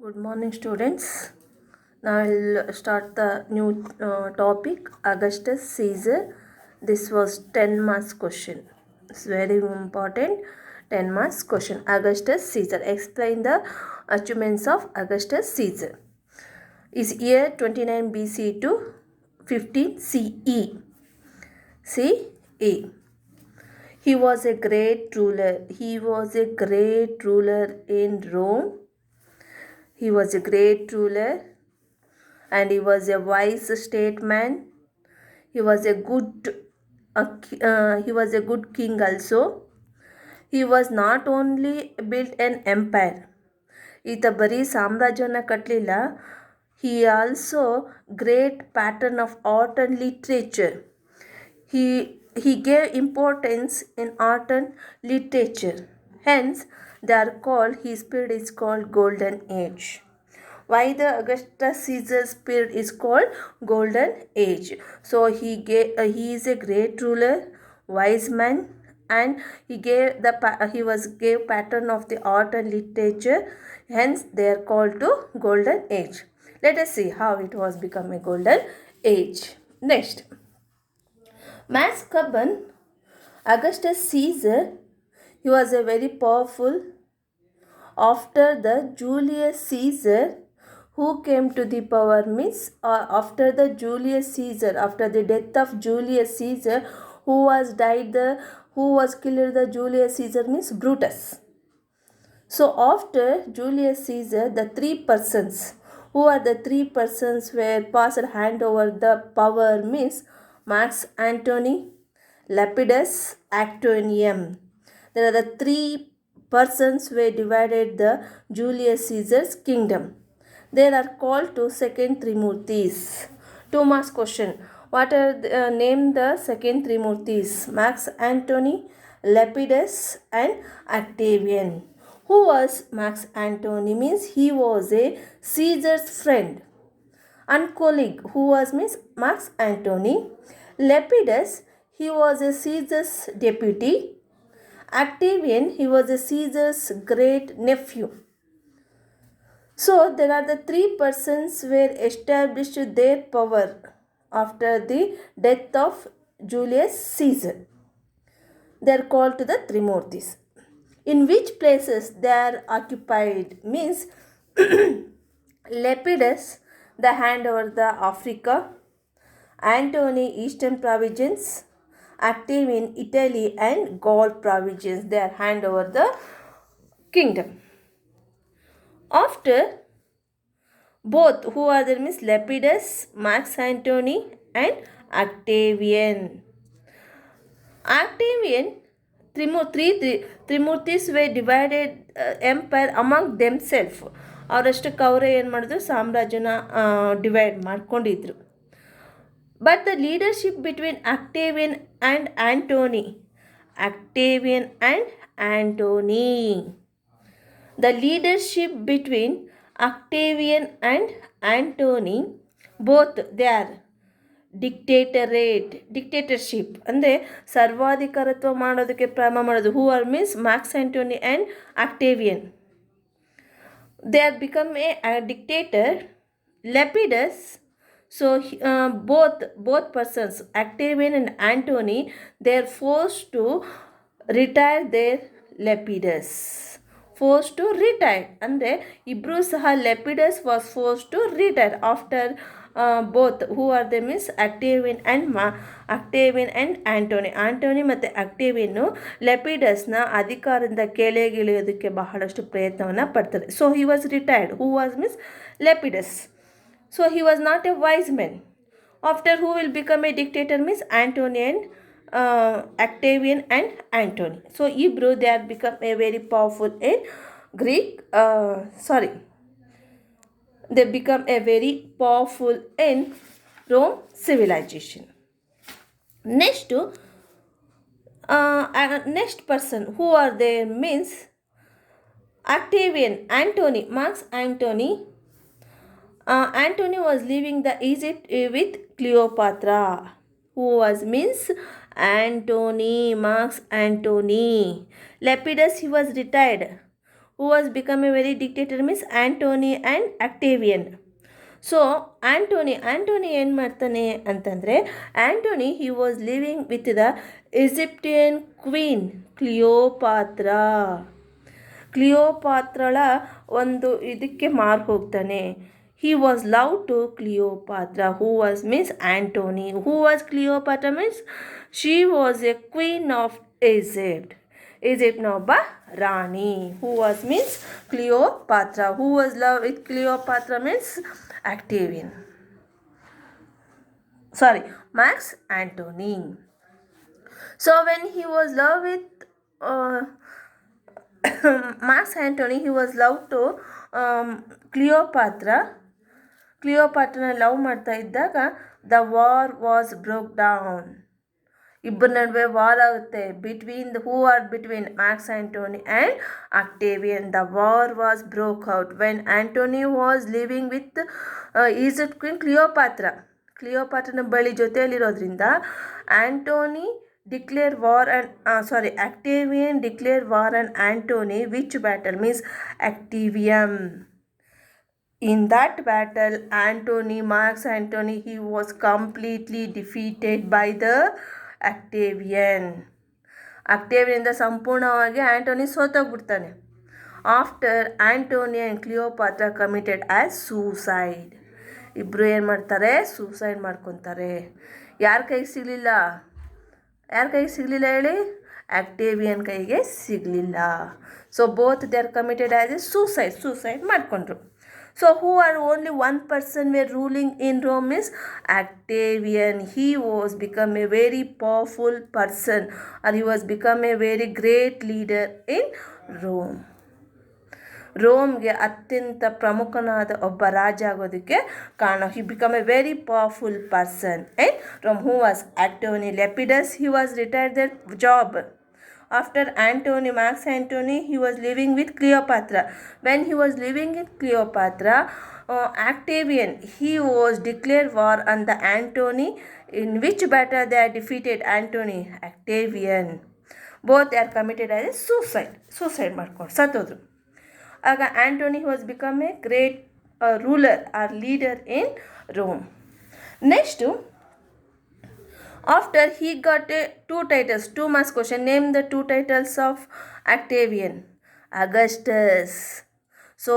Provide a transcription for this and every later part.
Good morning, students. Now I'll start the new topic, Augustus Caesar. This was 10 marks question. It's very important. 10 marks question. Augustus Caesar. Explain the achievements of Augustus Caesar. Is year 29 BC to 15 CE. CE. He was a great ruler. He was a great ruler in Rome. He was a great ruler and he was a wise statesman. He was a good king also. He was not only built an empire. ಈತ ಬರೀ ಸಾಮ್ರಾಜ್ಯವನ್ನು ಕಟ್ಟಲಿಲ್ಲ. He also great pattern of art and literature. He gave importance in art and literature. Hence, they are called, his period is called Golden Age. Why the Augustus Caesar's period is called Golden Age? So he is a great ruler, wise man, and gave pattern of the art and literature. Hence, they are called to Golden Age. Let us see how it was become a Golden Age. Next, Max Cuban, Augustus Caesar, he was a very powerful. After the Julius Caesar, who came to the power means after the death of Julius Caesar, who was killed the Julius Caesar means Brutus. So after Julius Caesar, the three persons were passed hand over the power means Mark Antony, Lepidus, Actonium. There are the three persons who divided the Julius Caesar's kingdom. They are called to second Trimurtis. 2 marks question. What are name the second Trimurtis? Max Antony, Lepidus and Octavian. Who was Max Antony? Means he was a Caesar's friend and colleague. Who was means Max Antony. Lepidus, he was a Caesar's deputy. Octavian, he was a Caesar's great nephew. So there are the three persons were established their power after the death of Julius Caesar. They are called to the Trimurtis. In which places they are occupied means Lepidus, the hand over the Africa, Antony, eastern provinces, Octavian, Italy and Gaul provinces, they are hand over the kingdom. After both, who are there means Lepidus, Max Antony and Octavian. Octavian, Trimurtis were divided empire among themselves. ಅವರಷ್ಟಕ್ಕೆ ಅವರೇ ಏನು ಮಾಡಿದ್ರು, ಸಾಮ್ರಾಜ್ಯನ divide ಮಾಡ್ಕೊಂಡಿದ್ರು. But the leadership between Octavian and Antony, the leadership between Octavian and Antony, both they are dictatorship ಅಂದರೆ ಸರ್ವಾಧಿಕಾರತ್ವ ಮಾಡೋದಕ್ಕೆ ಪ್ರಾರಂಭ ಮಾಡೋದು. Who are means Max Antony and Octavian. They are become a dictator. Lepidus, so both persons, Octavian and Antony, they are forced to retire their Lepidus. Forced to retire ಅಂದರೆ ಇಬ್ಬರು ಸಹ Lepidus was forced to retire after both, who are the means Octavian and Antony ಮತ್ತು Octavian ಲೆಪಿಡಸ್ನ ಅಧಿಕಾರದಿಂದ ಕೆಳಗಿಳಿಯೋದಕ್ಕೆ ಬಹಳಷ್ಟು ಪ್ರಯತ್ನವನ್ನು ಪಡ್ತಾರೆ. So he was retired. Who was means Lepidus. So he was not a wise men. After who will become a dictator means Antony and Octavian and Antony. So Hebrew, they are become a very powerful in Greek. They become a very powerful in Rome civilization. Next person, who are they means Octavian, Antony, Max Antony. Antony was leaving the Egypt with Cleopatra. Who was means Antony, Max Antony. Lepidus, he was retired. who was become a very dictator means Antony and Octavian. So Antony ಏನು ಮಾಡ್ತಾನೆ ಅಂತಂದರೆ, Antony he was living with the Egyptian queen ಕ್ಲಿಯೋಪಾತ್ರಳ ಒಂದು ಇದಕ್ಕೆ ಮಾರ್ಕ್ ಹೋಗ್ತಾನೆ. He was love to Cleopatra who was means Antony. Who was Cleopatra means she was a queen of ಈಜಿಪ್ಟ್ನ ಒಬ್ಬ ರಾಣಿ. Who was means Cleopatra. Who was love with Cleopatra means Octavian. Max Antony. So when he was love with Max Antony, he was love to ಕ್ಲಿಯೋಪಾತ್ರನ love ಮಾಡ್ತಾ ಇದ್ದಾಗ the war was broke down. ಇಬ್ಬರ ನಡುವೆ war ಆಗುತ್ತೆ between Max Antony and Octavian. The war was broke out when Antony was living with Egypt queen ಕ್ಲಿಯೋಪಾತ್ರನ ಬಳಿ ಜೊತೆಯಲ್ಲಿರೋದ್ರಿಂದ Antony declare war and Octavian declare war and Antony which battle means Actium. In that battle, Max Antony, he was completely defeated by the Octavian ಸಂಪೂರ್ಣವಾಗಿ Antony ಸೋತೋಗ್ಬಿಡ್ತಾನೆ. After Antony and Cleopatra committed as suicide. ಇಬ್ಬರು ಏನು ಮಾಡ್ತಾರೆ, suicide ಮಾಡ್ಕೊತಾರೆ. ಯಾರ ಕೈಗೆ ಸಿಗಲಿಲ್ಲ ಹೇಳಿ? ಆಕ್ಟೇವಿಯನ್ ಕೈಗೆ ಸಿಗಲಿಲ್ಲ. So both they are committed as A suicide ಮಾಡಿಕೊಂಡ್ರು. So who are only one person were ruling in Rome is Octavian. He was become a very powerful person, or he was become a very great leader in Rome. ರೋಮ್ಗೆ ಅತ್ಯಂತ ಪ್ರಮುಖನಾದ ಒಬ್ಬ ರಾಜ ಆಗೋದಕ್ಕೆ ಕಾರಣ. He become a very powerful person in Rome. Who was Antony Lepidus. He was retired their job. After Max Antony, he was living with Cleopatra. When he was living with Cleopatra, Octavian, he was declared war on the Antony. In which battle they are defeated Antony? Octavian. Both they are committed as a suicide ಮಾಡ್ಕೊಂಡು ಸತ್ತೋದ್ರು. ಆಗ Antony was become a great ruler or leader in Rome. Next, after he got two titles, 2 marks question. Name the 2 titles of Octavian. Augustus. So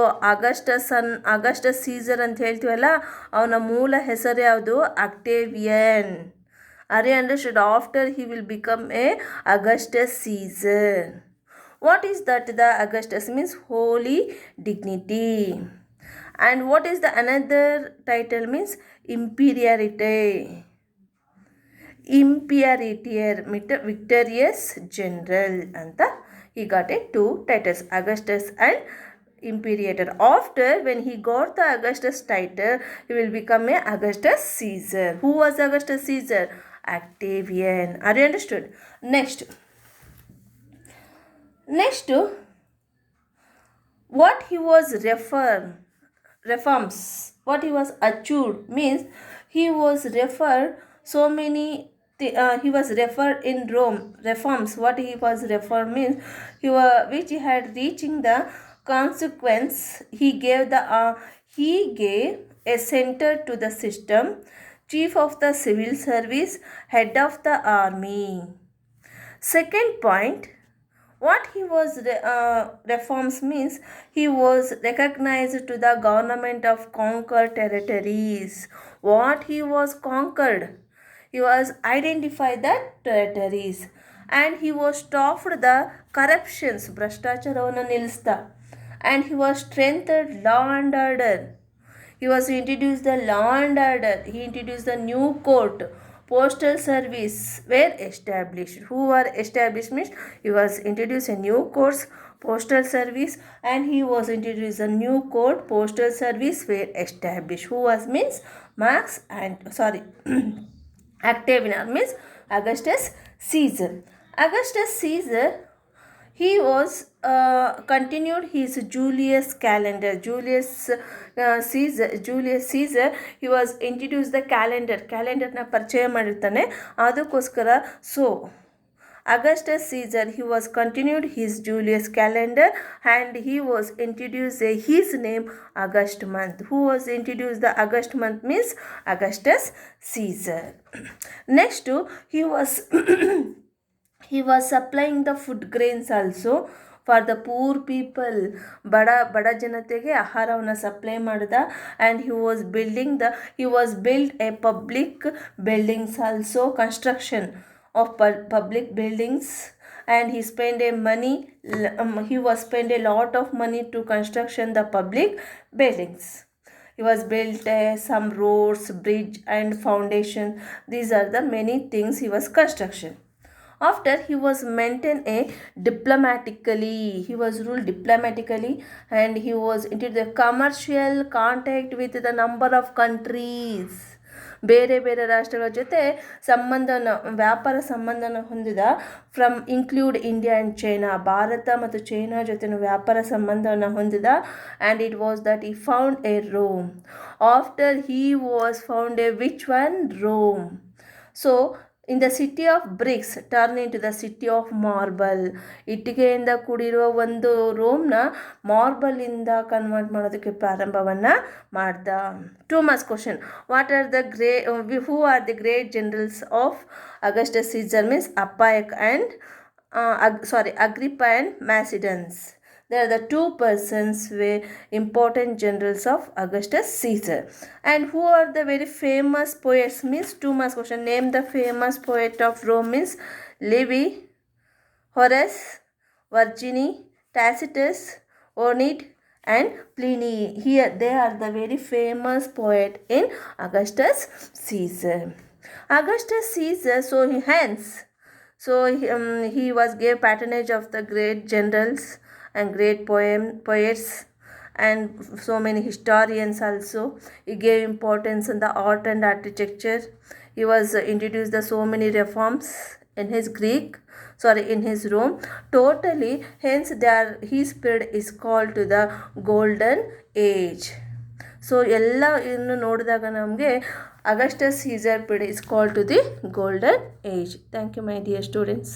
Augustus Caesar ಅಂತ ಹೇಳ್ತೀವಲ್ಲ, ಅವನ ಮೂಲ ಹೆಸರು ಯಾವುದು? Octavian. Are you understood? After he will become a Augustus Caesar. What is that? The Augustus means holy dignity. And what is the another title means imperator victorious general ಅಂತ. he got 2 titles, Augustus and Imperator. After when he got the Augustus title, he will become a Augustus Caesar. Who was Augustus Caesar? Octavian. Are you understood? Next, what he was reforms, what he was achieved means he was referred so many he was referred in Rome. Reforms, what he was referred means which he had reaching the consequence. He gave a center to the system, chief of the civil service, head of the army. Second point, what he was reforms means he was recognized to the government of conquered territories. What he was conquered? He was identified the territories and he was stopped the corruptions, ಭ್ರಷ್ಟಾಚಾರವನ್ನು ನಿಲ್ಲಿಸ್ದ. And he was strengthened law and order. He was introduced the law and order. He introduced the new court. Postal service were established. Who were established means he was introduced a new course, postal service, and he was introduced a new court, postal service were established. Who was means Octavian means Augustus Caesar. Augustus Caesar, he was continued his Julius calendar. Julius Caesar, he was introduced the calendar. ಕ್ಯಾಲೆಂಡರ್ನ ಪರಿಚಯ ಮಾಡಿರ್ತಾನೆ. ಅದಕ್ಕೋಸ್ಕರ Augustus Caesar, he was continued his Julius calendar and he was introduced his name August month. Who was introduced the August month means Augustus Caesar. Next, he was he was supplying the food grains also for the poor people. ಬಡ ಜನತೆಗೆ ಆಹಾರವನ್ನು supply ಮಾಡಿದ. And he was build A public buildings also, construction of public buildings. And he was spent a lot of money to construction the public buildings. He was built some roads, bridge and foundation. These are the many things he was construction. After he was maintained he was ruled diplomatically, and he was into the commercial contact with the number of countries. ಬೇರೆ ಬೇರೆ ರಾಷ್ಟ್ರಗಳ ಜೊತೆ ವ್ಯಾಪಾರ ಸಂಬಂಧನ ಹೊಂದಿದ. From include India and China, Bharat ಮತ್ತು China ಜೊತೆ ವ್ಯಾಪಾರ ಸಂಬಂಧವನ್ನು ಹೊಂದಿದ. And it was that he found a Rome. After he was found a which one? Rome. So in the city of bricks turn into the city of marble. ಇಟ್ಟಿಗೆಯಿಂದ ಕೂಡಿರುವ ಒಂದು ರೋಮ್ನ ಮಾರ್ಬಲಿಂದ convert ಮಾಡೋದಕ್ಕೆ ಪ್ರಾರಂಭವನ್ನು ಮಾಡ್ದ. 2 marks question. What are the who are the great generals of Augustus Caesar means Agrippa and Macedons. They are the 2 persons were important generals of Augustus Caesar. And who are the very famous poets means 2 marks question. Name the famous poet of Rome means Livy, Horace, Virgil, Tacitus, Ovid and Pliny. Here they are the very famous poet in Augustus Caesar. Augustus Caesar, he was gave patronage of the great generals and great poets and so many historians also. He gave importance in the art and architecture. He was introduced the so many reforms in his Rome. Totally, hence his period is called to the golden age. So ಎಲ್ಲ ಇನ್ನು ನೋಡಿದಾಗ ನಮಗೆ Augustus Caesar period is called to the golden age. Thank you my dear students.